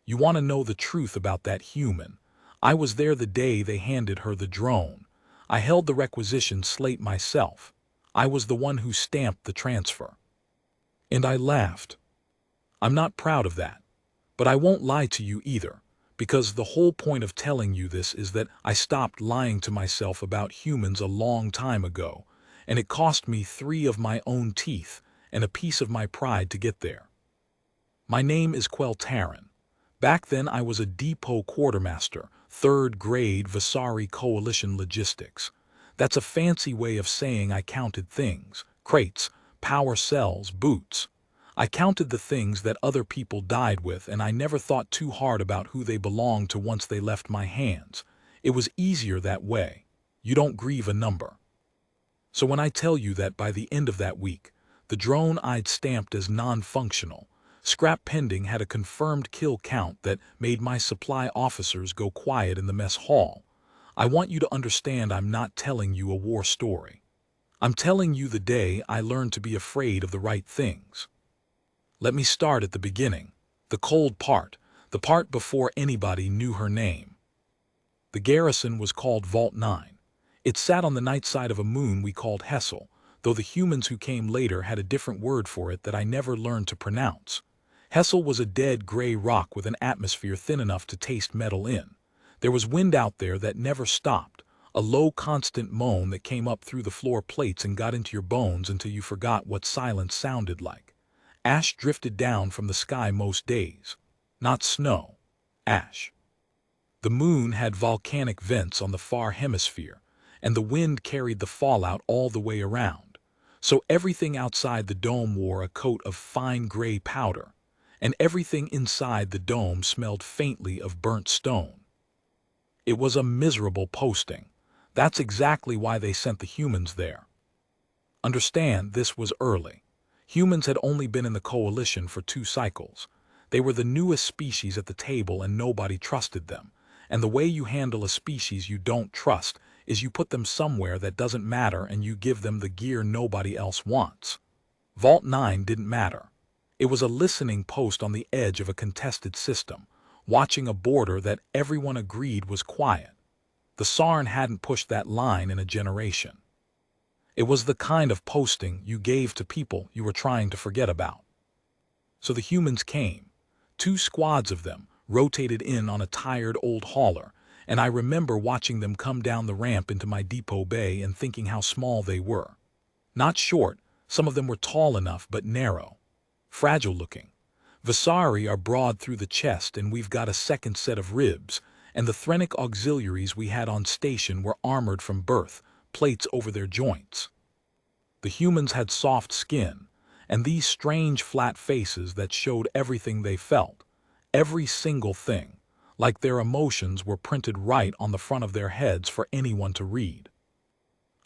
You want to know the truth about that human? I was there the day they handed her the drone. I held the requisition slate myself. I was the one who stamped the transfer. And I laughed. I'm not proud of that. But I won't lie to you either, because the whole point of telling you this is that I stopped lying to myself about humans a long time ago, and it cost me 3 of my own teeth and a piece of my pride to get there. My name is Taryn. Back then I was a depot quartermaster, 3rd grade Vossari coalition logistics. That's a fancy way of saying I counted things: crates, power cells, boots. I counted the things that other people died with, and I never thought too hard about who they belonged to once they left my hands. It was easier that way. You don't grieve a number. So when I tell you that by the end of that week, the drone I'd stamped as non-functional, scrap pending, had a confirmed kill count that made my supply officers go quiet in the mess hall, I want you to understand I'm not telling you a war story. I'm telling you the day I learned to be afraid of the right things. Let me start at the beginning, the cold part, the part before anybody knew her name. The garrison was called Vault 9. It sat on the night side of a moon we called Hessel, though the humans who came later had a different word for it that I never learned to pronounce. Hessel was a dead gray rock with an atmosphere thin enough to taste metal in. There was wind out there that never stopped, a low constant moan that came up through the floor plates and got into your bones until you forgot what silence sounded like. Ash drifted down from the sky most days. Not snow. Ash. The moon had volcanic vents on the far hemisphere, and the wind carried the fallout all the way around. So everything outside the dome wore a coat of fine gray powder, and everything inside the dome smelled faintly of burnt stone. It was a miserable posting. That's exactly why they sent the humans there. Understand, this was early. Humans had only been in the coalition for 2 cycles. They were the newest species at the table and nobody trusted them. And the way you handle a species you don't trust is you put them somewhere that doesn't matter and you give them the gear nobody else wants. Vault 9 didn't matter. It was a listening post on the edge of a contested system, watching a border that everyone agreed was quiet. The Sarn hadn't pushed that line in a generation. It was the kind of posting you gave to people you were trying to forget about. So the humans came. 2 squads of them rotated in on a tired old hauler, and I remember watching them come down the ramp into my depot bay and thinking how small they were. Not short, some of them were tall enough but narrow. Fragile looking. Vossari are broad through the chest and we've got a second set of ribs, and the Threnic auxiliaries we had on station were armored from birth, plates over their joints. The humans had soft skin, and these strange flat faces that showed everything they felt, every single thing, like their emotions were printed right on the front of their heads for anyone to read.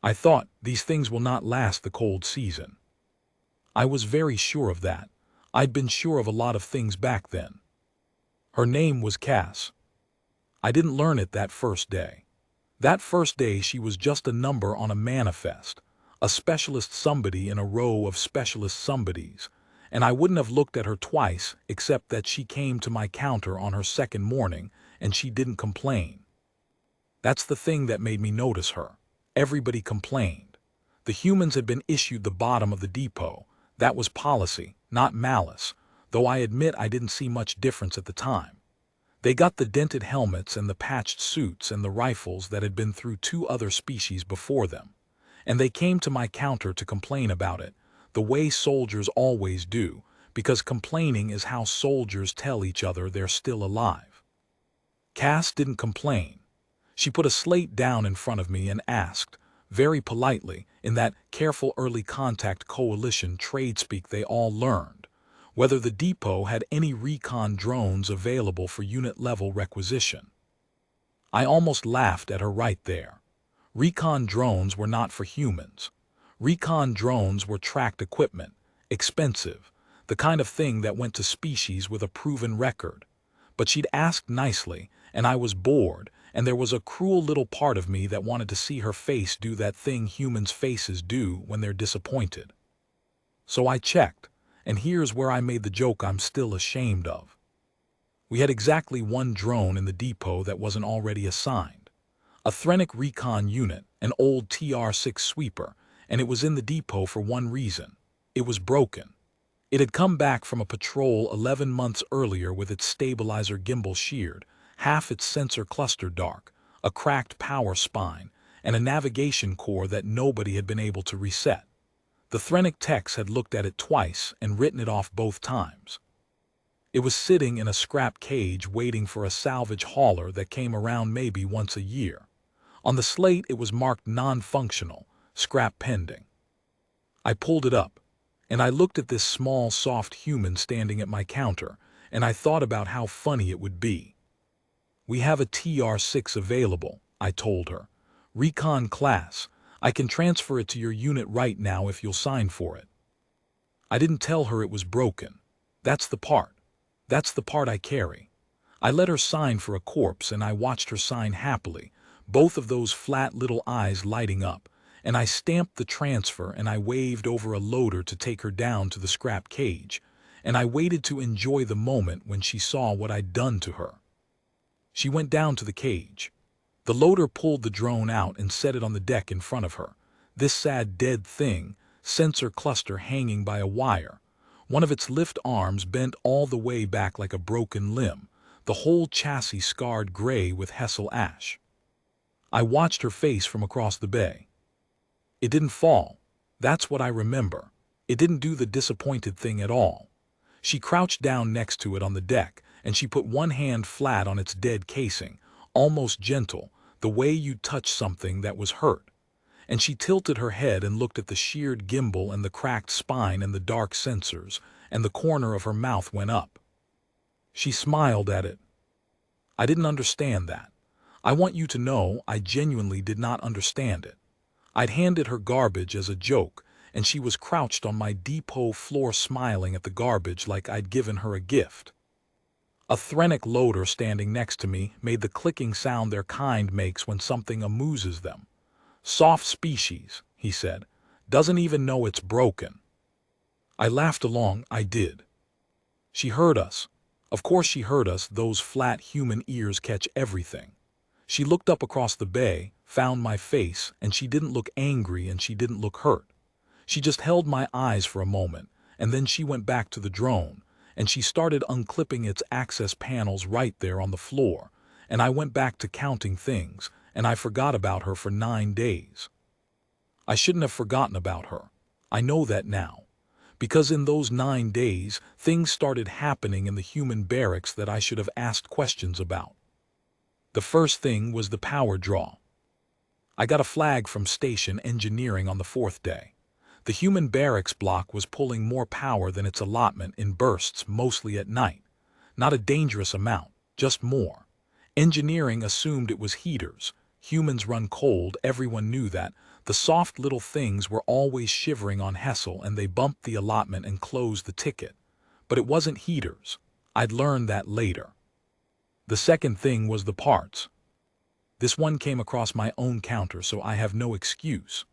I thought, these things will not last the cold season. I was very sure of that. I'd been sure of a lot of things back then. Her name was Cass. I didn't learn it that first day. That first day she was just a number on a manifest, a specialist somebody in a row of specialist somebodies, and I wouldn't have looked at her twice except that she came to my counter on her second morning and she didn't complain. That's the thing that made me notice her. Everybody complained. The humans had been issued the bottom of the depot. That was policy, not malice, though I admit I didn't see much difference at the time. They got the dented helmets and the patched suits and the rifles that had been through 2 other species before them. And they came to my counter to complain about it, the way soldiers always do, because complaining is how soldiers tell each other they're still alive. Cass didn't complain. She put a slate down in front of me and asked, very politely, in that careful early contact coalition trade speak they all learned, whether the depot had any recon drones available for unit-level requisition. I almost laughed at her right there. Recon drones were not for humans. Recon drones were tracked equipment, expensive, the kind of thing that went to species with a proven record. But she'd asked nicely, and I was bored, and there was a cruel little part of me that wanted to see her face do that thing humans' faces do when they're disappointed. So I checked. And here's where I made the joke I'm still ashamed of. We had exactly one drone in the depot that wasn't already assigned. A Threnic recon unit, an old TR-6 sweeper, and it was in the depot for one reason. It was broken. It had come back from a patrol 11 months earlier with its stabilizer gimbal sheared, half its sensor cluster dark, a cracked power spine, and a navigation core that nobody had been able to reset. The Threnic techs had looked at it twice and written it off both times. It was sitting in a scrap cage waiting for a salvage hauler that came around maybe once a year. On the slate it was marked non-functional, scrap pending. I pulled it up, and I looked at this small, soft human standing at my counter, and I thought about how funny it would be. "We have a TR-6 available," I told her. "Recon class. I can transfer it to your unit right now if you'll sign for it." I didn't tell her it was broken. That's the part. That's the part I carry. I let her sign for a corpse, and I watched her sign happily, both of those flat little eyes lighting up, and I stamped the transfer and I waved over a loader to take her down to the scrap cage, and I waited to enjoy the moment when she saw what I'd done to her. She went down to the cage. The loader pulled the drone out and set it on the deck in front of her. This sad dead thing, sensor cluster hanging by a wire. One of its lift arms bent all the way back like a broken limb, the whole chassis scarred gray with Hessel ash. I watched her face from across the bay. It didn't fall. That's what I remember. It didn't do the disappointed thing at all. She crouched down next to it on the deck, and she put one hand flat on its dead casing, almost gentle, the way you'd touch something that was hurt. And she tilted her head and looked at the sheared gimbal and the cracked spine and the dark sensors, and the corner of her mouth went up. She smiled at it. I didn't understand that. I want you to know I genuinely did not understand it. I'd handed her garbage as a joke, and she was crouched on my depot floor smiling at the garbage like I'd given her a gift. A Threnic loader standing next to me made the clicking sound their kind makes when something amuses them. "Soft species," he said. "Doesn't even know it's broken." I laughed along. I did. She heard us. Of course she heard us. Those flat human ears catch everything. She looked up across the bay, found my face, and she didn't look angry and she didn't look hurt. She just held my eyes for a moment, and then she went back to the drone, and she started unclipping its access panels right there on the floor, and I went back to counting things, and I forgot about her for 9 days. I shouldn't have forgotten about her. I know that now. Because in those 9 days, things started happening in the human barracks that I should have asked questions about. The first thing was the power draw. I got a flag from station engineering on the 4th day. The human barracks block was pulling more power than its allotment in bursts, mostly at night. Not a dangerous amount, just more. Engineering assumed it was heaters. Humans run cold, everyone knew that. The soft little things were always shivering on Hessel, and they bumped the allotment and closed the ticket. But it wasn't heaters. I'd learned that later. The second thing was the parts. This one came across my own counter, so I have no excuse.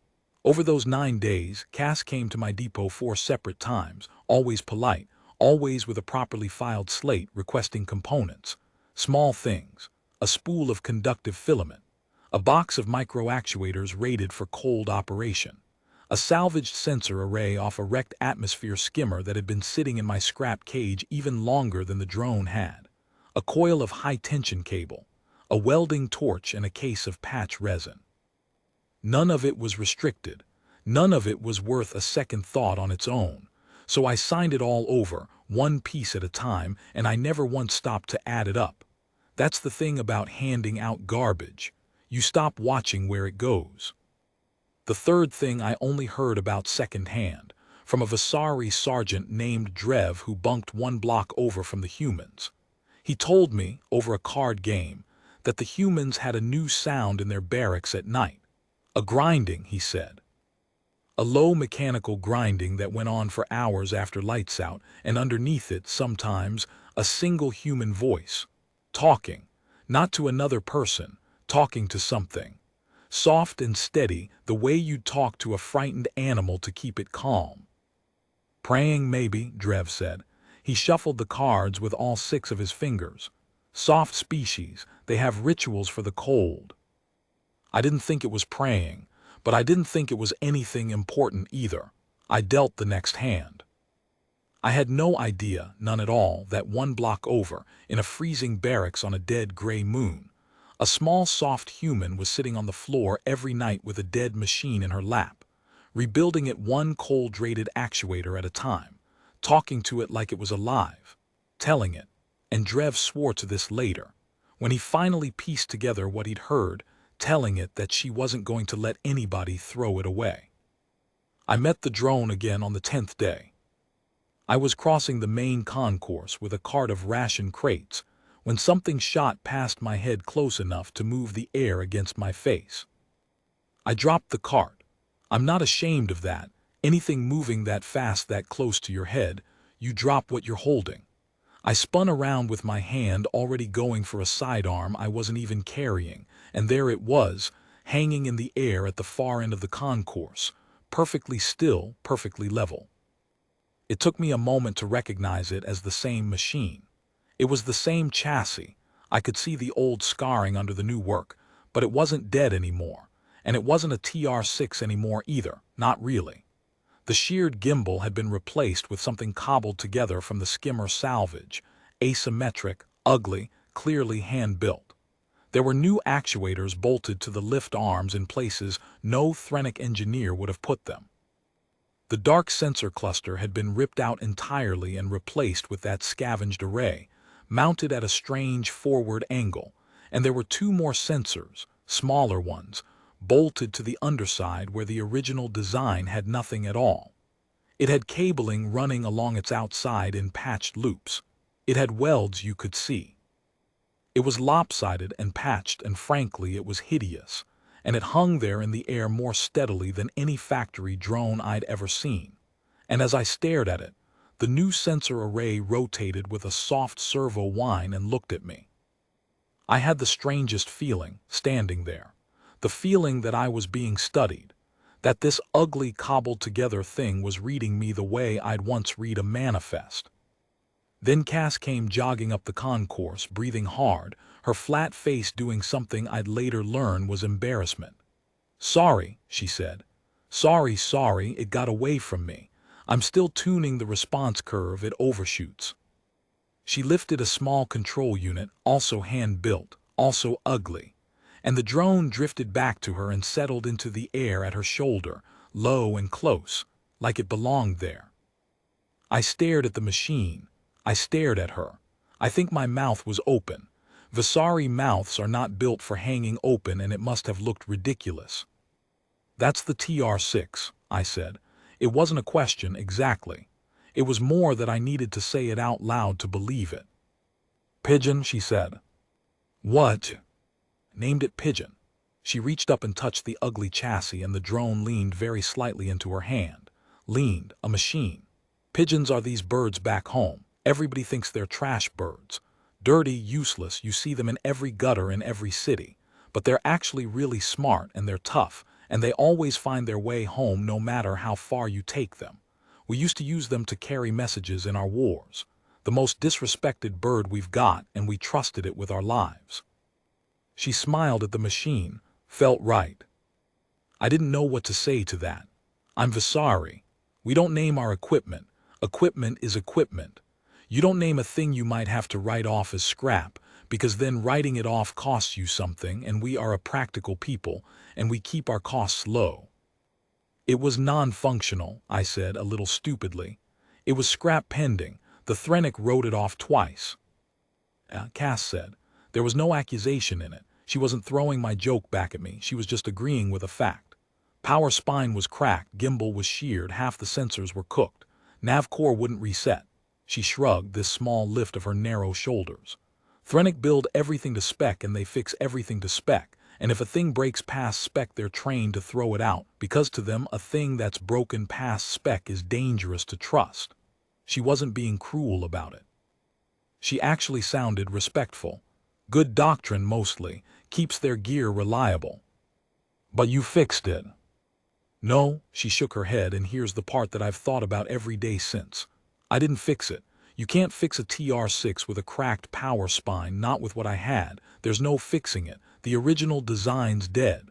Over those 9 days, Cass came to my depot 4 separate times, always polite, always with a properly filed slate requesting components. Small things. A spool of conductive filament. A box of micro-actuators rated for cold operation. A salvaged sensor array off a wrecked atmosphere skimmer that had been sitting in my scrap cage even longer than the drone had. A coil of high-tension cable. A welding torch and a case of patch resin. None of it was restricted. None of it was worth a second thought on its own. So I signed it all over, one piece at a time, and I never once stopped to add it up. That's the thing about handing out garbage. You stop watching where it goes. The third thing I only heard about secondhand, from a Vossari sergeant named Drev who bunked 1 block over from the humans. He told me, over a card game, that the humans had a new sound in their barracks at night. A grinding, he said. A low mechanical grinding that went on for hours after lights out, and underneath it, sometimes, a single human voice. Talking. Not to another person, talking to something. Soft and steady, the way you'd talk to a frightened animal to keep it calm. "Praying, maybe," Drev said. He shuffled the cards with all 6 of his fingers. Soft species, they have rituals for the cold. I didn't think it was praying, but I didn't think it was anything important either. I dealt the next hand. I had no idea, none at all, that 1 block over, in a freezing barracks on a dead gray moon, a small soft human was sitting on the floor every night with a dead machine in her lap, rebuilding it 1 cold-rated actuator at a time, talking to it like it was alive, telling it, and Drev swore to this later, when he finally pieced together what he'd heard, telling it that she wasn't going to let anybody throw it away. I met the drone again on the 10th day. I was crossing the main concourse with a cart of ration crates when something shot past my head close enough to move the air against my face. I dropped the cart. I'm not ashamed of that. Anything moving that fast that close to your head, you drop what you're holding. I spun around with my hand already going for a sidearm I wasn't even carrying, and there it was, hanging in the air at the far end of the concourse, perfectly still, perfectly level. It took me a moment to recognize it as the same machine. It was the same chassis. I could see the old scarring under the new work, but it wasn't dead anymore, and it wasn't a TR-6 anymore either, not really. The sheared gimbal had been replaced with something cobbled together from the skimmer salvage, asymmetric, ugly, clearly hand-built. There were new actuators bolted to the lift arms in places no Threnic engineer would have put them. The dark sensor cluster had been ripped out entirely and replaced with that scavenged array, mounted at a strange forward angle, and there were 2 more sensors, smaller ones, bolted to the underside where the original design had nothing at all. It had cabling running along its outside in patched loops. It had welds you could see. It was lopsided and patched, and frankly it was hideous, and it hung there in the air more steadily than any factory drone I'd ever seen. And as I stared at it, the new sensor array rotated with a soft servo whine and looked at me. I had the strangest feeling, standing there. The feeling that I was being studied, that this ugly cobbled-together thing was reading me the way I'd once read a manifest. Then Cass came jogging up the concourse, breathing hard, her flat face doing something I'd later learn was embarrassment. "Sorry," she said. "Sorry, it got away from me. I'm still tuning the response curve, it overshoots." She lifted a small control unit, also hand-built, also ugly, and the drone drifted back to her and settled into the air at her shoulder, low and close, like it belonged there. I stared at the machine. I stared at her. I think my mouth was open. Vossari mouths are not built for hanging open, and it must have looked ridiculous. "That's the TR-6, I said. It wasn't a question, exactly. It was more that I needed to say it out loud to believe it. "Pigeon," she said. "What?" "Named it Pigeon." She reached up and touched the ugly chassis, and the drone leaned very slightly into her hand. Leaned, a machine. Pigeons are these birds back home. Everybody thinks they're trash birds. Dirty, useless, you see them in every gutter in every city. But they're actually really smart, and they're tough, and they always find their way home no matter how far you take them. We used to use them to carry messages in our wars. The most disrespected bird we've got, and we trusted it with our lives. She smiled at the machine. Felt right. I didn't know what to say to that. I'm Vossari. We don't name our equipment. Equipment is equipment. You don't name a thing you might have to write off as scrap, because then writing it off costs you something, and we are a practical people, and we keep our costs low. It was non-functional, I said a little stupidly. It was scrap pending. The Threnic wrote it off twice. Cass said. There was no accusation in it. She wasn't throwing my joke back at me. She was just agreeing with a fact. Power spine was cracked, gimbal was sheared, half the sensors were cooked. Nav core wouldn't reset. She shrugged, this small lift of her narrow shoulders. Threnic build everything to spec, and they fix everything to spec. And if a thing breaks past spec, they're trained to throw it out, because to them a thing that's broken past spec is dangerous to trust. She wasn't being cruel about it. She actually sounded respectful. Good doctrine mostly, keeps their gear reliable. But you fixed it. No, she shook her head, and here's the part that I've thought about every day since. I didn't fix it. You can't fix a TR-6 with a cracked power spine, not with what I had. There's no fixing it. The original design's dead.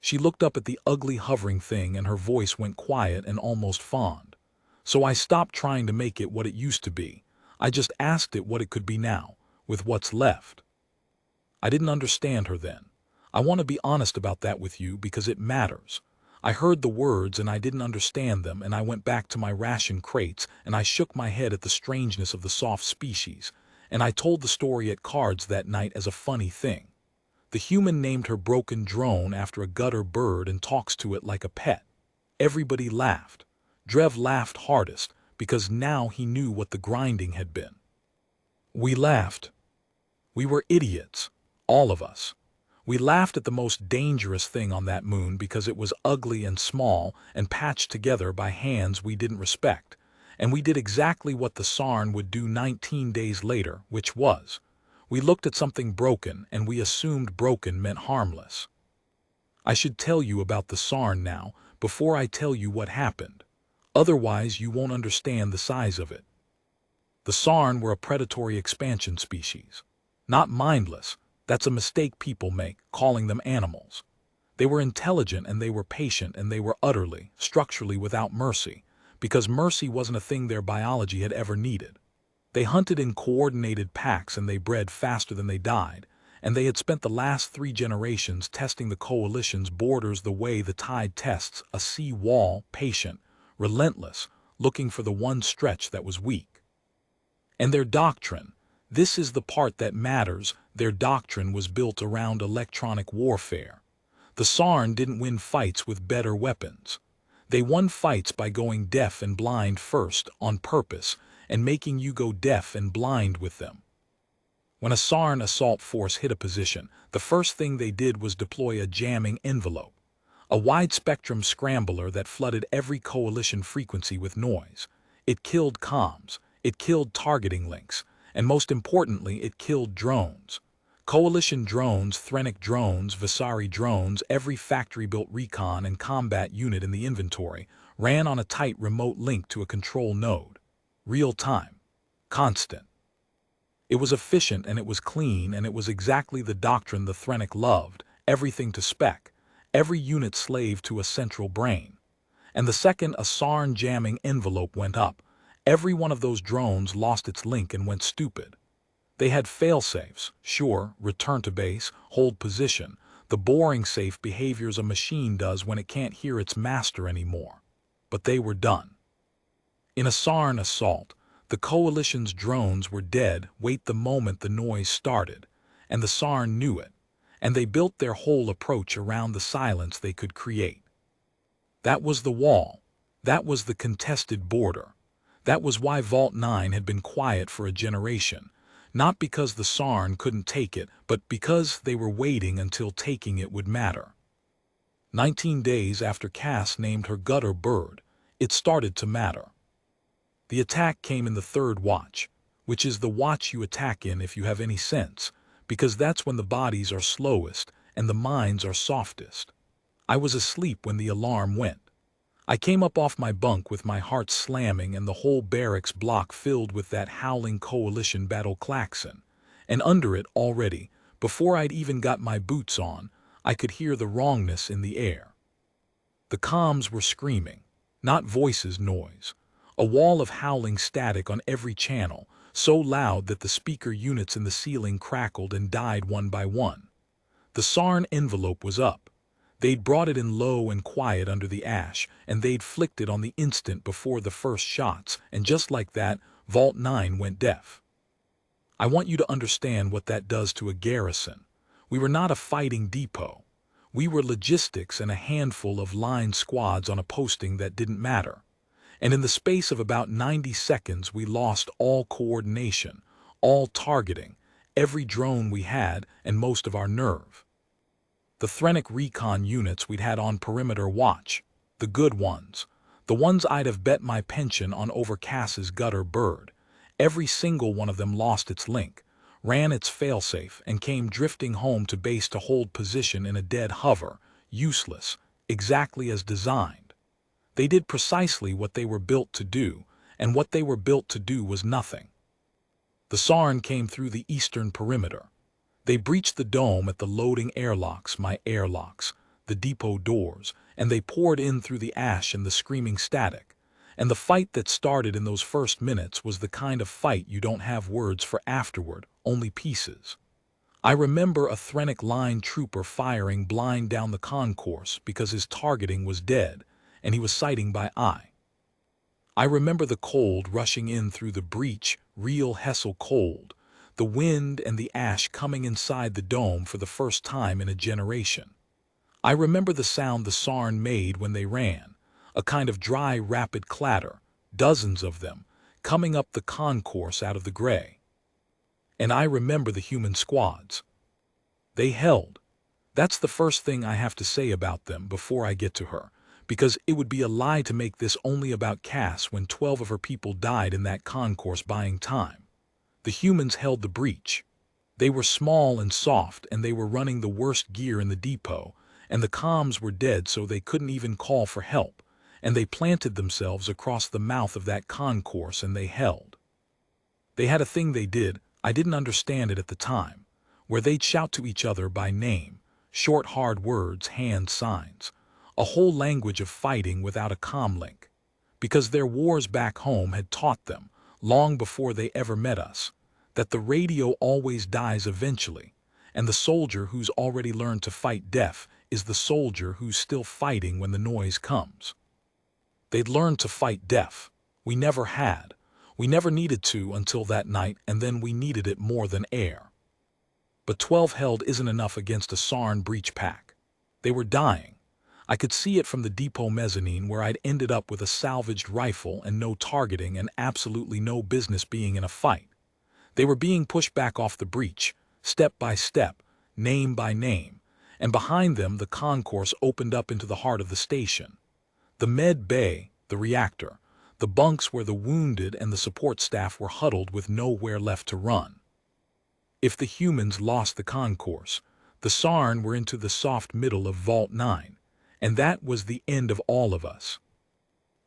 She looked up at the ugly hovering thing and her voice went quiet and almost fond. So I stopped trying to make it what it used to be. I just asked it what it could be now, with what's left. I didn't understand her then. I want to be honest about that with you because it matters. I heard the words and I didn't understand them, and I went back to my ration crates and I shook my head at the strangeness of the soft species, and I told the story at cards that night as a funny thing. The human named her broken drone after a gutter bird and talks to it like a pet. Everybody laughed. Drev laughed hardest because now he knew what the grinding had been. We laughed. We were idiots, all of us. We laughed at the most dangerous thing on that moon because it was ugly and small and patched together by hands we didn't respect, and we did exactly what the Sarn would do 19 days later, which was, we looked at something broken and we assumed broken meant harmless. I should tell you about the Sarn now before I tell you what happened. Otherwise you won't understand the size of it. The Sarn were a predatory expansion species. Not mindless. That's a mistake people make, calling them animals. They were intelligent and they were patient and they were utterly, structurally without mercy, because mercy wasn't a thing their biology had ever needed. They hunted in coordinated packs and they bred faster than they died, and they had spent the last 3 generations testing the coalition's borders the way the tide tests a sea wall, patient, relentless, looking for the one stretch that was weak. And their doctrine, this is the part that matters, their doctrine was built around electronic warfare. The Sarn didn't win fights with better weapons. They won fights by going deaf and blind first, on purpose, and making you go deaf and blind with them. When a Sarn assault force hit a position, the first thing they did was deploy a jamming envelope, a wide-spectrum scrambler that flooded every coalition frequency with noise. It killed comms, it killed targeting links, and most importantly, it killed drones. Coalition drones, Threnic drones, Vossari drones, every factory-built recon and combat unit in the inventory ran on a tight remote link to a control node. Real-time. Constant. It was efficient and it was clean and it was exactly the doctrine the Threnic loved, everything to spec, every unit slave to a central brain. And the second a Sarn jamming envelope went up, every one of those drones lost its link and went stupid. They had fail-safes, sure, return to base, hold position, the boring safe behaviors a machine does when it can't hear its master anymore. But they were done. In a Sarn assault, the coalition's drones were dead wait the moment the noise started, and the Sarn knew it, and they built their whole approach around the silence they could create. That was the wall. That was the contested border. That was why Vault 9 had been quiet for a generation, not because the Sarn couldn't take it, but because they were waiting until taking it would matter. 19 days after Cass named her gutter bird, it started to matter. The attack came in the 3rd watch, which is the watch you attack in if you have any sense, because that's when the bodies are slowest and the minds are softest. I was asleep when the alarm went. I came up off my bunk with my heart slamming and the whole barracks block filled with that howling coalition battle klaxon, and under it already, before I'd even got my boots on, I could hear the wrongness in the air. The comms were screaming, not voices noise, a wall of howling static on every channel, so loud that the speaker units in the ceiling crackled and died one by one. The Sarn envelope was up. They'd brought it in low and quiet under the ash, and they'd flicked it on the instant before the first shots, and just like that, Vault 9 went deaf. I want you to understand what that does to a garrison. We were not a fighting depot. We were logistics and a handful of line squads on a posting that didn't matter. And in the space of about 90 seconds, we lost all coordination, all targeting, every drone we had, and most of our nerve. The Threnic recon units we'd had on perimeter watch, the good ones, the ones I'd have bet my pension on over Cass's gutter bird, every single one of them lost its link, ran its failsafe, and came drifting home to base to hold position in a dead hover, useless, exactly as designed. They did precisely what they were built to do, and what they were built to do was nothing. The Sarn came through the eastern perimeter. They breached the dome at the loading airlocks, my airlocks, the depot doors, and they poured in through the ash and the screaming static. And the fight that started in those first minutes was the kind of fight you don't have words for afterward, only pieces. I remember a Threnic line trooper firing blind down the concourse because his targeting was dead, and he was sighting by eye. I remember the cold rushing in through the breach, real Hessel cold, the wind and the ash coming inside the dome for the first time in a generation. I remember the sound the Sarn made when they ran, a kind of dry, rapid clatter, dozens of them, coming up the concourse out of the gray. And I remember the human squads. They held. That's the first thing I have to say about them before I get to her, because it would be a lie to make this only about Cass when 12 of her people died in that concourse buying time. The humans held the breach. They were small and soft, and they were running the worst gear in the depot, and the comms were dead so they couldn't even call for help, and they planted themselves across the mouth of that concourse and they held. They had a thing they did, I didn't understand it at the time, where they'd shout to each other by name, short hard words, hand signs, a whole language of fighting without a comm link, because their wars back home had taught them, long before they ever met us, that the radio always dies eventually, and the soldier who's already learned to fight deaf is the soldier who's still fighting when the noise comes. They'd learned to fight deaf. We never had. We never needed to until that night, and then we needed it more than air. But 12 held isn't enough against a Sarn breach pack. They were dying. I could see it from the depot mezzanine where I'd ended up with a salvaged rifle and no targeting and absolutely no business being in a fight. They were being pushed back off the breach, step by step, name by name, and behind them the concourse opened up into the heart of the station. The med bay, the reactor, the bunks where the wounded and the support staff were huddled with nowhere left to run. If the humans lost the concourse, the Sarn were into the soft middle of Vault 9, and that was the end of all of us.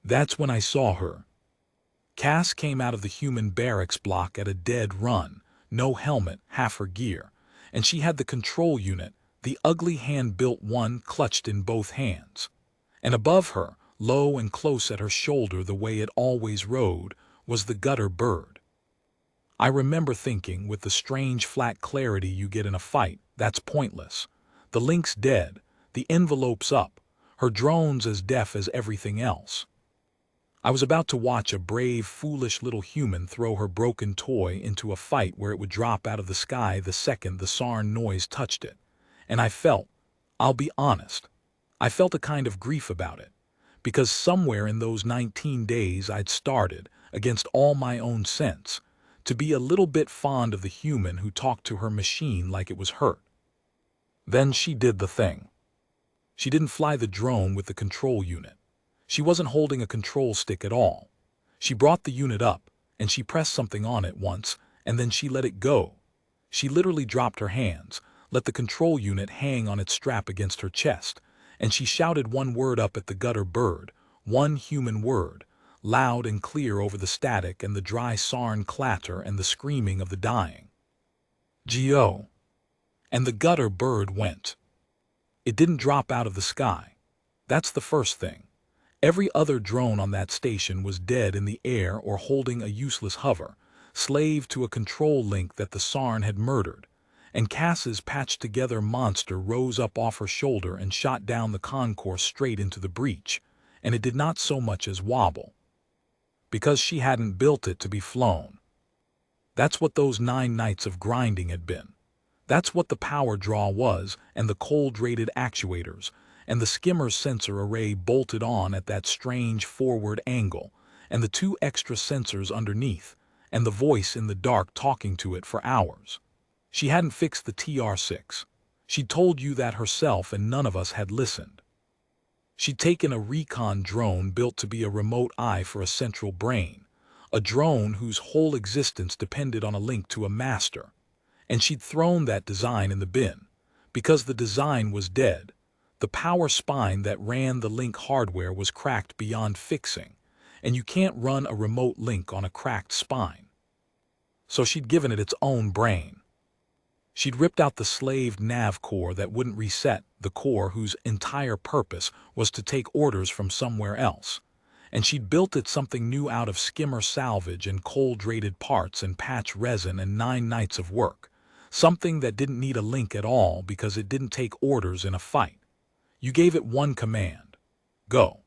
That's when I saw her. Cass came out of the human barracks block at a dead run, no helmet, half her gear, and she had the control unit, the ugly hand-built one clutched in both hands. And above her, low and close at her shoulder the way it always rode, was the gutter bird. I remember thinking, with the strange flat clarity you get in a fight, that's pointless. The link's dead, the envelope's up, her drone's as deaf as everything else. I was about to watch a brave, foolish little human throw her broken toy into a fight where it would drop out of the sky the second the Sarn noise touched it. And I felt, I'll be honest, I felt a kind of grief about it, because somewhere in those 19 days I'd started, against all my own sense, to be a little bit fond of the human who talked to her machine like it was hurt. Then she did the thing. She didn't fly the drone with the control unit. She wasn't holding a control stick at all. She brought the unit up, and she pressed something on it once, and then she let it go. She literally dropped her hands, let the control unit hang on its strap against her chest, and she shouted one word up at the gutter bird, one human word, loud and clear over the static and the dry Sarn clatter and the screaming of the dying. G.O. And the gutter bird went. It didn't drop out of the sky. That's the first thing. Every other drone on that station was dead in the air or holding a useless hover, slave to a control link that the Sarn had murdered, and Cass's patched-together monster rose up off her shoulder and shot down the concourse straight into the breach, and it did not so much as wobble. Because she hadn't built it to be flown. That's what those 9 nights of grinding had been. That's what the power draw was, and the cold-rated actuators, and the skimmer sensor array bolted on at that strange forward angle, and the 2 extra sensors underneath, and the voice in the dark talking to it for hours. She hadn't fixed the TR-6. She'd told you that herself, and none of us had listened. She'd taken a recon drone built to be a remote eye for a central brain, a drone whose whole existence depended on a link to a master, and she'd thrown that design in the bin, because the design was dead. The power spine that ran the link hardware was cracked beyond fixing, and you can't run a remote link on a cracked spine. So she'd given it its own brain. She'd ripped out the slaved nav core that wouldn't reset, the core whose entire purpose was to take orders from somewhere else. And she'd built it something new out of skimmer salvage and cold-rated parts and patch resin and 9 nights of work. Something that didn't need a link at all because it didn't take orders in a fight. You gave it one command: go.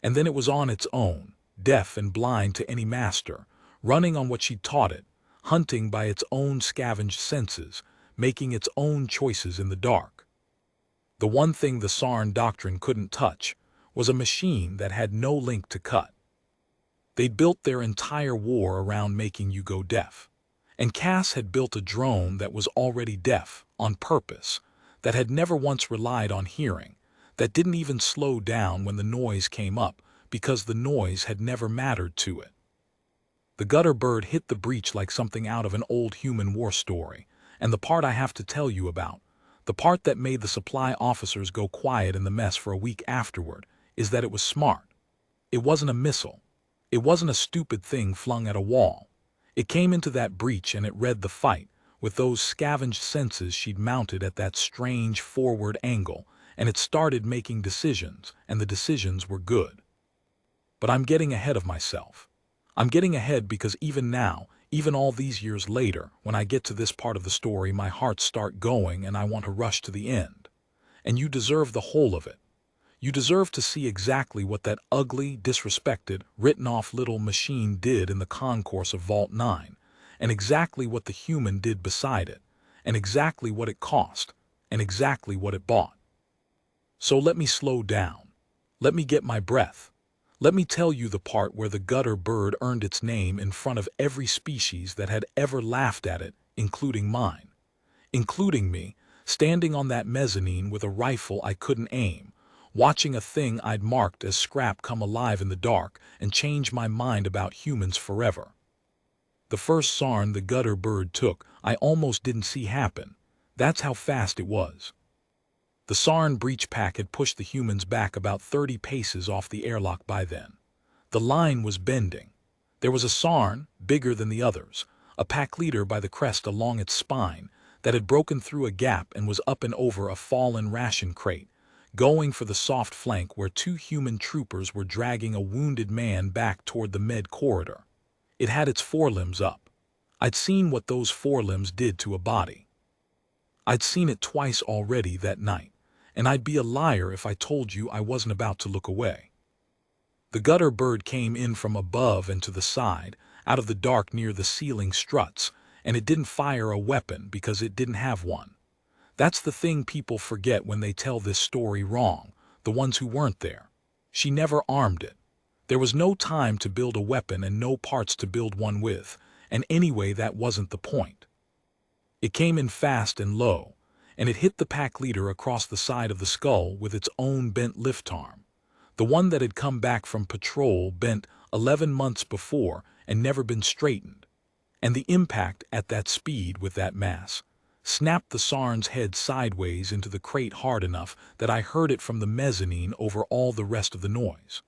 And then it was on its own, deaf and blind to any master, running on what she'd taught it, hunting by its own scavenged senses, making its own choices in the dark. The one thing the Sarn doctrine couldn't touch was a machine that had no link to cut. They'd built their entire war around making you go deaf. And Cass had built a drone that was already deaf, on purpose, that had never once relied on hearing, that didn't even slow down when the noise came up, because the noise had never mattered to it. The gutter bird hit the breach like something out of an old human war story, and the part I have to tell you about, the part that made the supply officers go quiet in the mess for a week afterward, is that it was smart. It wasn't a missile. It wasn't a stupid thing flung at a wall. It came into that breach and it read the fight, with those scavenged senses she'd mounted at that strange forward angle, and it started making decisions, and the decisions were good. But I'm getting ahead of myself. I'm getting ahead because even now, even all these years later, when I get to this part of the story, my heart starts going and I want to rush to the end. And you deserve the whole of it. You deserve to see exactly what that ugly, disrespected, written-off little machine did in the concourse of Vault 9, and exactly what the human did beside it, and exactly what it cost, and exactly what it bought. So let me slow down. Let me get my breath. Let me tell you the part where the gutter bird earned its name in front of every species that had ever laughed at it, including mine. Including me, standing on that mezzanine with a rifle I couldn't aim, watching a thing I'd marked as scrap come alive in the dark and change my mind about humans forever. The first Sarn the gutter bird took, I almost didn't see happen. That's how fast it was. The Sarn breach pack had pushed the humans back about 30 paces off the airlock by then. The line was bending. There was a Sarn, bigger than the others, a pack leader by the crest along its spine, that had broken through a gap and was up and over a fallen ration crate, going for the soft flank where 2 human troopers were dragging a wounded man back toward the med corridor. It had its forelimbs up. I'd seen what those forelimbs did to a body. I'd seen it twice already that night, and I'd be a liar if I told you I wasn't about to look away. The gutter bird came in from above and to the side, out of the dark near the ceiling struts, and it didn't fire a weapon because it didn't have one. That's the thing people forget when they tell this story wrong, the ones who weren't there. She never armed it. There was no time to build a weapon and no parts to build one with, and anyway that wasn't the point. It came in fast and low, and it hit the pack leader across the side of the skull with its own bent lift arm, the one that had come back from patrol bent 11 months before and never been straightened. And the impact at that speed with that mass snapped the Sarn's head sideways into the crate hard enough that I heard it from the mezzanine over all the rest of the noise.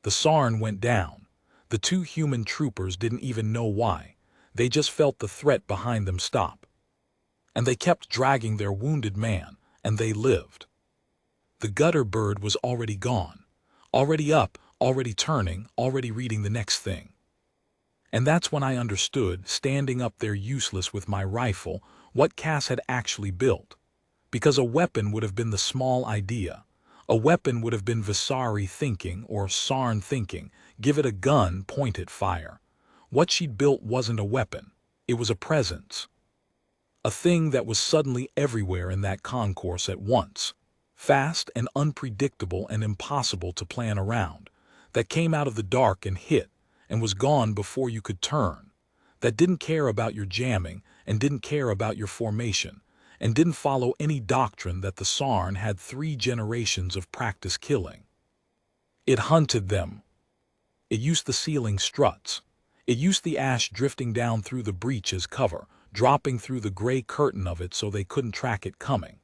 The Sarn went down. The 2 human troopers didn't even know why. They just felt the threat behind them stop. And they kept dragging their wounded man, and they lived. The gutter bird was already gone, already up, already turning, already reading the next thing. And that's when I understood, standing up there useless with my rifle, what Cass had actually built. Because a weapon would have been the small idea. A weapon would have been Vossari thinking, or Sarn thinking, give it a gun, point it, fire. What she'd built wasn't a weapon. It was a presence. A thing that was suddenly everywhere in that concourse at once. Fast and unpredictable and impossible to plan around. That came out of the dark and hit, and was gone before you could turn. That didn't care about your jamming, and didn't care about your formation, and didn't follow any doctrine that the Sarn had 3 generations of practice killing. It hunted them. It used the ceiling struts. It used the ash drifting down through the breach as cover, dropping through the gray curtain of it so they couldn't track it coming.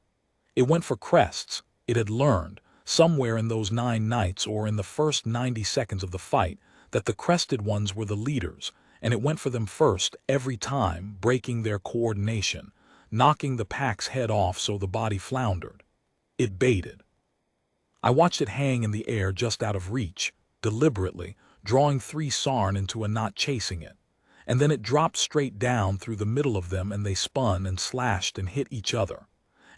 It went for crests. It had learned, somewhere in those 9 nights or in the first 90 seconds of the fight, that the crested ones were the leaders, and it went for them first every time, breaking their coordination, knocking the pack's head off so the body floundered. It baited. I watched it hang in the air just out of reach, deliberately, drawing 3 Sarn into a knot chasing it. And then it dropped straight down through the middle of them and they spun and slashed and hit each other.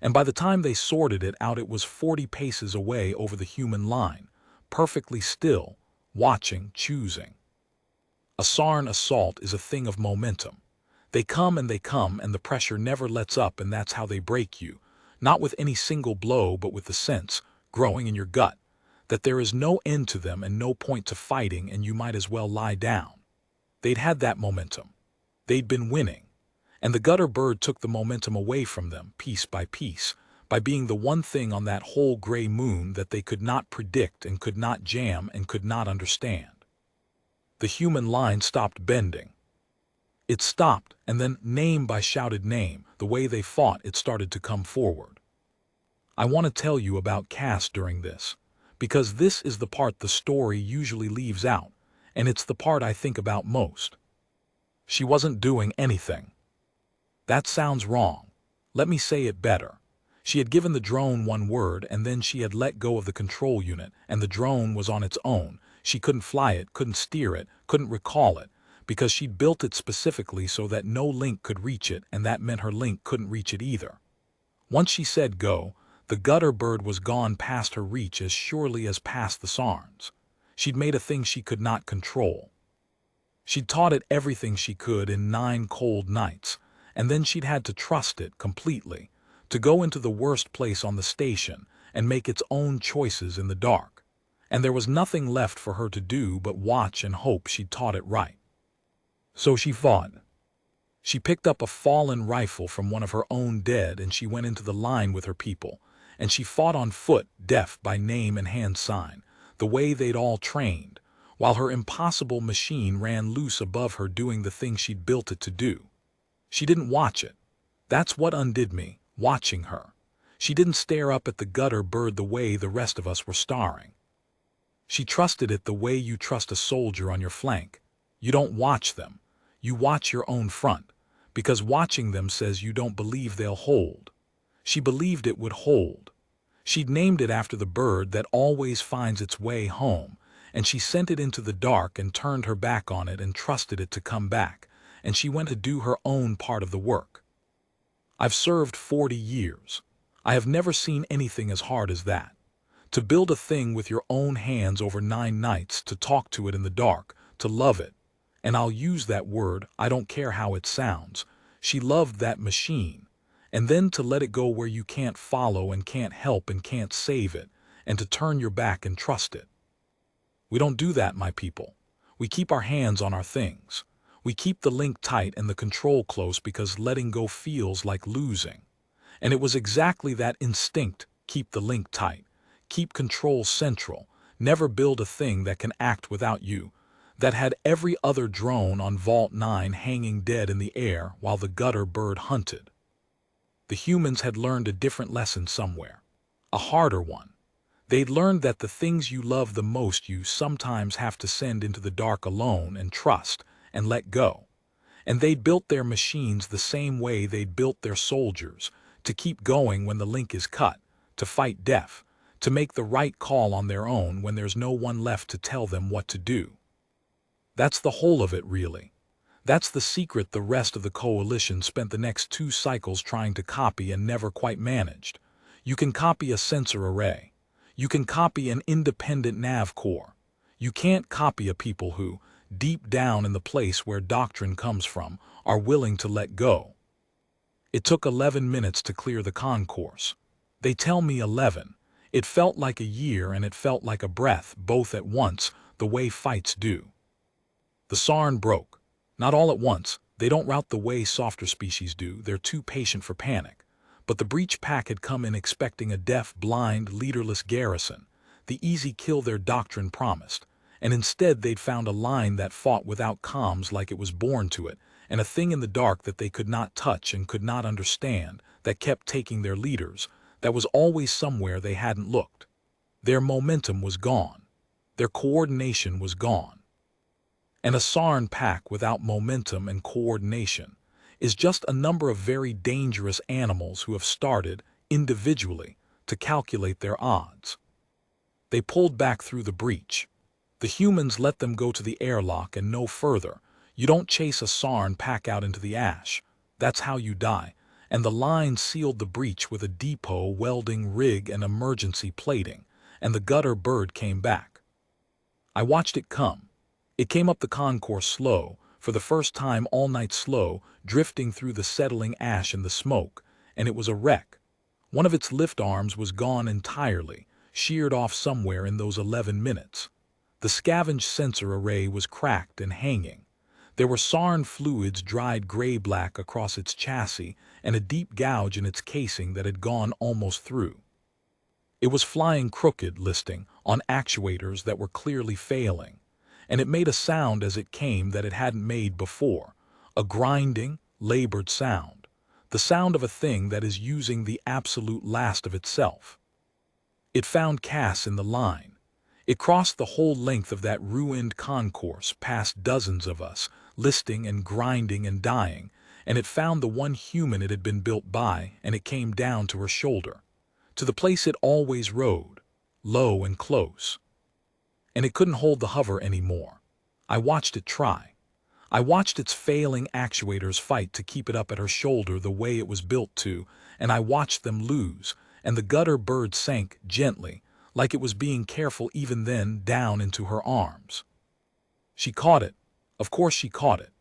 And by the time they sorted it out, it was 40 paces away over the human line, perfectly still, watching, choosing. A Sarn assault is a thing of momentum. They come and the pressure never lets up, and that's how they break you, not with any single blow but with the sense, growing in your gut, that there is no end to them and no point to fighting and you might as well lie down. They'd had that momentum. They'd been winning. And the gutter bird took the momentum away from them, piece by piece, by being the one thing on that whole gray moon that they could not predict and could not jam and could not understand. The human line stopped bending. It stopped, and then, name by shouted name, the way they fought, it started to come forward. I want to tell you about Cass during this, because this is the part the story usually leaves out, and it's the part I think about most. She wasn't doing anything. That sounds wrong. Let me say it better. She had given the drone one word, and then she had let go of the control unit, and the drone was on its own. She couldn't fly it, couldn't steer it, couldn't recall it, because she'd built it specifically so that no link could reach it, and that meant her link couldn't reach it either. Once she said go, the gutter bird was gone past her reach as surely as past the Sarns. She'd made a thing she could not control. She'd taught it everything she could in 9 cold nights, and then she'd had to trust it completely, to go into the worst place on the station and make its own choices in the dark. And there was nothing left for her to do but watch and hope she'd taught it right. So she fought. She picked up a fallen rifle from one of her own dead, and she went into the line with her people, and she fought on foot, deaf by name and hand sign, the way they'd all trained, while her impossible machine ran loose above her doing the thing she'd built it to do. She didn't watch it. That's what undid me, watching her. She didn't stare up at the gutter bird the way the rest of us were staring. She trusted it the way you trust a soldier on your flank. You don't watch them. You watch your own front, because watching them says you don't believe they'll hold. She believed it would hold. She'd named it after the bird that always finds its way home, and she sent it into the dark and turned her back on it and trusted it to come back, and she went to do her own part of the work. I've served 40 years. I have never seen anything as hard as that. To build a thing with your own hands over 9 nights, to talk to it in the dark, to love it. And I'll use that word, I don't care how it sounds. She loved that machine. And then to let it go where you can't follow and can't help and can't save it, and to turn your back and trust it. We don't do that, my people. We keep our hands on our things. We keep the link tight and the control close because letting go feels like losing. And it was exactly that instinct, keep the link tight, keep control central, never build a thing that can act without you, that had every other drone on Vault 9 hanging dead in the air while the gutter bird hunted. The humans had learned a different lesson somewhere, a harder one. They'd learned that the things you love the most you sometimes have to send into the dark alone and trust and let go. And they'd built their machines the same way they'd built their soldiers, to keep going when the link is cut, to fight deaf, to make the right call on their own when there's no one left to tell them what to do. That's the whole of it, really. That's the secret the rest of the coalition spent the next 2 cycles trying to copy and never quite managed. You can copy a sensor array. You can copy an independent nav core. You can't copy a people who, deep down in the place where doctrine comes from, are willing to let go. It took 11 minutes to clear the concourse. They tell me 11. It felt like a year and it felt like a breath, both at once, the way fights do. The Sarn broke. Not all at once. They don't rout the way softer species do. They're too patient for panic. But the breach pack had come in expecting a deaf, blind, leaderless garrison, the easy kill their doctrine promised. And instead they'd found a line that fought without comms like it was born to it, and a thing in the dark that they could not touch and could not understand, that kept taking their leaders, that was always somewhere they hadn't looked. Their momentum was gone. Their coordination was gone. And a Sarn pack without momentum and coordination is just a number of very dangerous animals who have started, individually, to calculate their odds. They pulled back through the breach. The humans let them go to the airlock and no further. You don't chase a Sarn pack out into the ash. That's how you die. And the line sealed the breach with a depot welding rig and emergency plating, and the gutter bird came back. I watched it come. It came up the concourse slow, for the first time all night slow, drifting through the settling ash and the smoke, and it was a wreck. One of its lift arms was gone entirely, sheared off somewhere in those 11 minutes. The scavenged sensor array was cracked and hanging. There were Sarn fluids dried gray-black across its chassis and a deep gouge in its casing that had gone almost through. It was flying crooked, listing on actuators that were clearly failing, and it made a sound as it came that it hadn't made before, a grinding, labored sound, the sound of a thing that is using the absolute last of itself. It found Cass in the line. It crossed the whole length of that ruined concourse past dozens of us, listing and grinding and dying, and it found the one human it had been built by, and it came down to her shoulder, to the place it always rode, low and close. And it couldn't hold the hover anymore. I watched it try. I watched its failing actuators fight to keep it up at her shoulder the way it was built to, and I watched them lose, and the gutter bird sank gently, like it was being careful even then, down into her arms. She caught it. Of course she caught it.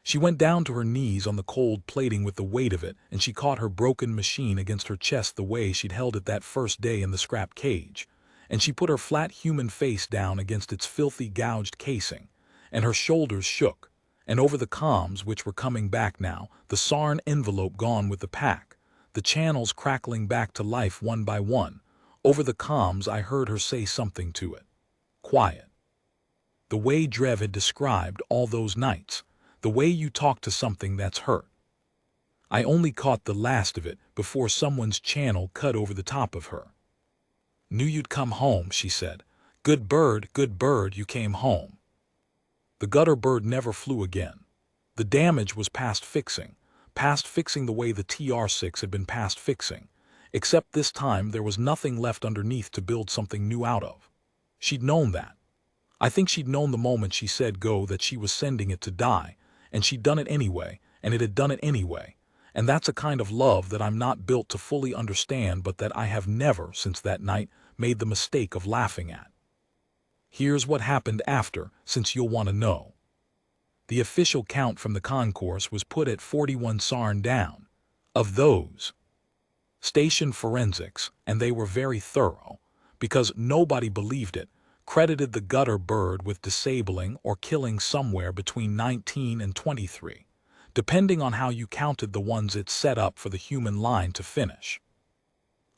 She went down to her knees on the cold plating with the weight of it, and she caught her broken machine against her chest the way she'd held it that first day in the scrap cage, and she put her flat human face down against its filthy gouged casing, and her shoulders shook, and over the comms which were coming back now, the Sarn envelope gone with the pack, the channels crackling back to life one by one. Over the comms I heard her say something to it. Quiet. The way Drev had described all those nights, the way you talk to something that's hurt. I only caught the last of it before someone's channel cut over the top of her. Knew you'd come home, she said. Good bird, you came home. The gutter bird never flew again. The damage was past fixing the way the TR-6 had been past fixing. Except this time there was nothing left underneath to build something new out of. She'd known that. I think she'd known the moment she said go that she was sending it to die, and she'd done it anyway, and it had done it anyway, and that's a kind of love that I'm not built to fully understand, but that I have never, since that night, made the mistake of laughing at. Here's what happened after, since you'll want to know. The official count from the concourse was put at 41 Sarn down. Of those, station forensics, and they were very thorough, because nobody believed it, credited the gutter bird with disabling or killing somewhere between 19 and 23, depending on how you counted the ones it set up for the human line to finish.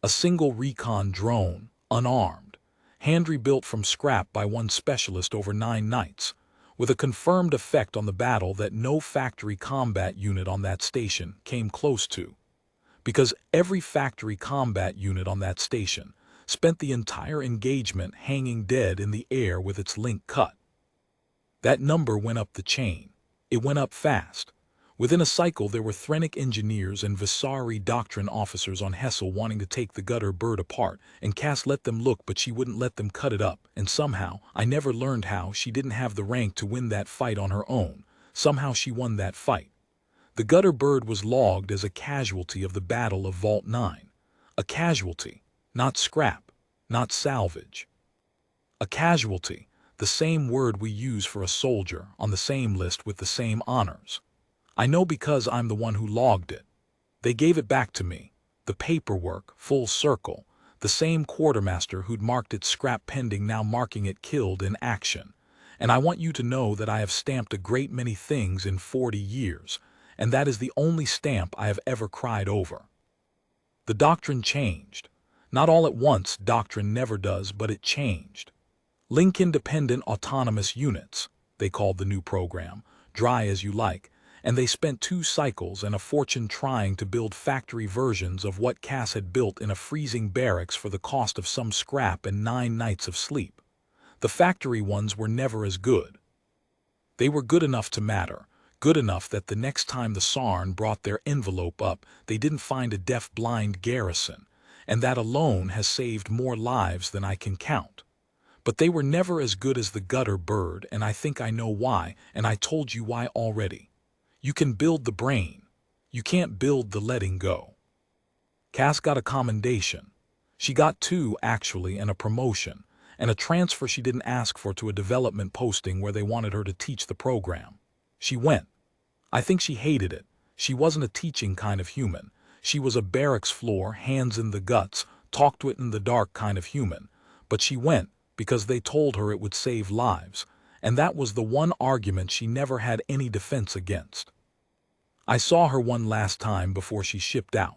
A single recon drone, unarmed, hand-rebuilt from scrap by one specialist over 9 nights, with a confirmed effect on the battle that no factory combat unit on that station came close to, because every factory combat unit on that station spent the entire engagement hanging dead in the air with its link cut. That number went up the chain. It went up fast. Within a cycle there were Threnic engineers and Vossari doctrine officers on Hessel wanting to take the gutter bird apart, and Cass let them look, but she wouldn't let them cut it up, and somehow, I never learned how, she didn't have the rank to win that fight on her own. Somehow she won that fight. The gutter bird was logged as a casualty of the Battle of Vault 9. A casualty, not scrap, not salvage. A casualty, the same word we use for a soldier, on the same list with the same honors. I know because I'm the one who logged it. They gave it back to me, the paperwork, full circle, the same quartermaster who'd marked it scrap pending now marking it killed in action. And I want you to know that I have stamped a great many things in 40 years, and that is the only stamp I have ever cried over. The doctrine changed. Not all at once, doctrine never does, but it changed. Link-independent autonomous units, they called the new program, dry as you like, and they spent 2 cycles and a fortune trying to build factory versions of what Cass had built in a freezing barracks for the cost of some scrap and 9 nights of sleep. The factory ones were never as good. They were good enough to matter, good enough that the next time the Sarn brought their envelope up, they didn't find a deaf-blind garrison, and that alone has saved more lives than I can count. But they were never as good as the gutter bird, and I think I know why, and I told you why already. You can build the brain. You can't build the letting go. Cass got a commendation. She got two, actually, and a promotion, and a transfer she didn't ask for to a development posting where they wanted her to teach the program. She went. I think she hated it. She wasn't a teaching kind of human. She was a barracks floor, hands in the guts, talk to it in the dark kind of human. But she went because they told her it would save lives, and that was the one argument she never had any defense against. I saw her one last time before she shipped out.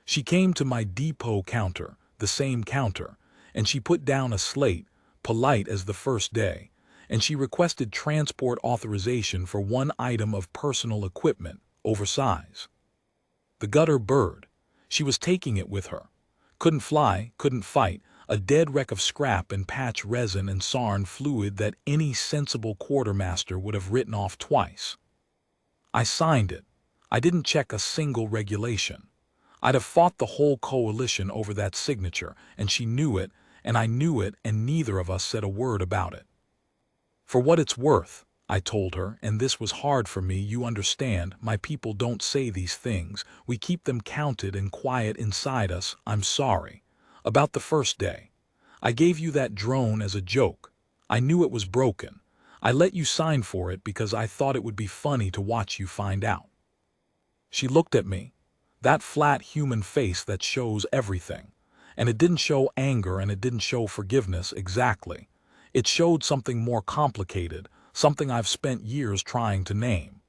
She came to my depot counter, the same counter, and she put down a slate, polite as the first day, and she requested transport authorization for one item of personal equipment, oversize. The gutter bird. She was taking it with her. Couldn't fly, couldn't fight, a dead wreck of scrap and patch resin and Sarn fluid that any sensible quartermaster would have written off twice. I signed it. I didn't check a single regulation. I'd have fought the whole coalition over that signature, and she knew it, and I knew it, and neither of us said a word about it. For what it's worth, I told her, and this was hard for me, you understand, my people don't say these things, we keep them counted and quiet inside us, I'm sorry. About the first day. I gave you that drone as a joke. I knew it was broken. I let you sign for it because I thought it would be funny to watch you find out. She looked at me, that flat human face that shows everything. And it didn't show anger and it didn't show forgiveness exactly. It showed something more complicated, something I've spent years trying to name.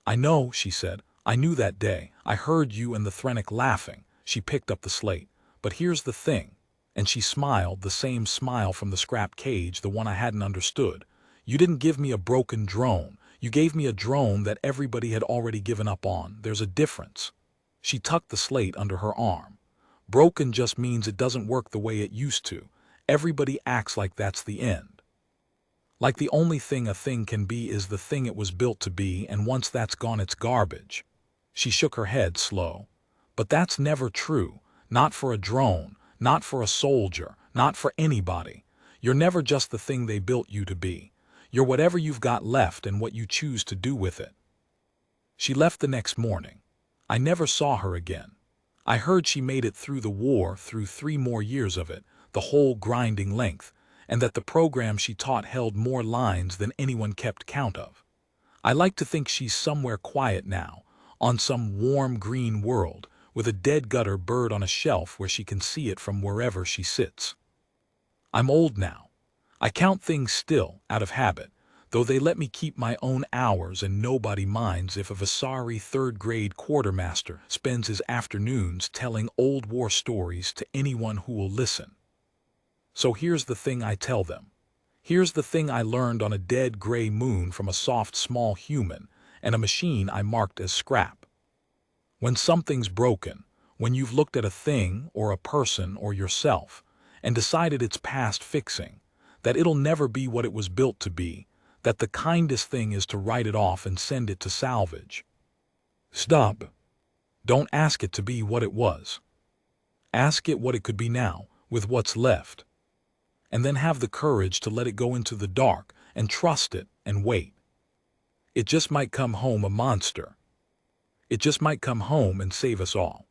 I know, she said. I knew that day. I heard you and the Threnic laughing. She picked up the slate. But here's the thing. And she smiled, the same smile from the scrap cage, the one I hadn't understood. You didn't give me a broken drone. You gave me a drone that everybody had already given up on. There's a difference. She tucked the slate under her arm. Broken just means it doesn't work the way it used to. Everybody acts like that's the end. Like the only thing a thing can be is the thing it was built to be, and once that's gone it's garbage. She shook her head slow. But that's never true. Not for a drone, not for a soldier, not for anybody. You're never just the thing they built you to be. You're whatever you've got left and what you choose to do with it. She left the next morning. I never saw her again. I heard she made it through the war, through 3 more years of it, the whole grinding length, and that the program she taught held more lines than anyone kept count of. I like to think she's somewhere quiet now, on some warm green world, with a dead gutter bird on a shelf where she can see it from wherever she sits. I'm old now. I count things still, out of habit, though they let me keep my own hours and nobody minds if a Vossari 3rd-grade quartermaster spends his afternoons telling old war stories to anyone who will listen. So here's the thing I tell them. Here's the thing I learned on a dead gray moon from a soft small human and a machine I marked as scrap. When something's broken, when you've looked at a thing or a person or yourself and decided it's past fixing, that it'll never be what it was built to be, that the kindest thing is to write it off and send it to salvage. Stop. Don't ask it to be what it was. Ask it what it could be now, with what's left. And then have the courage to let it go into the dark and trust it and wait. It just might come home a monster. It just might come home and save us all.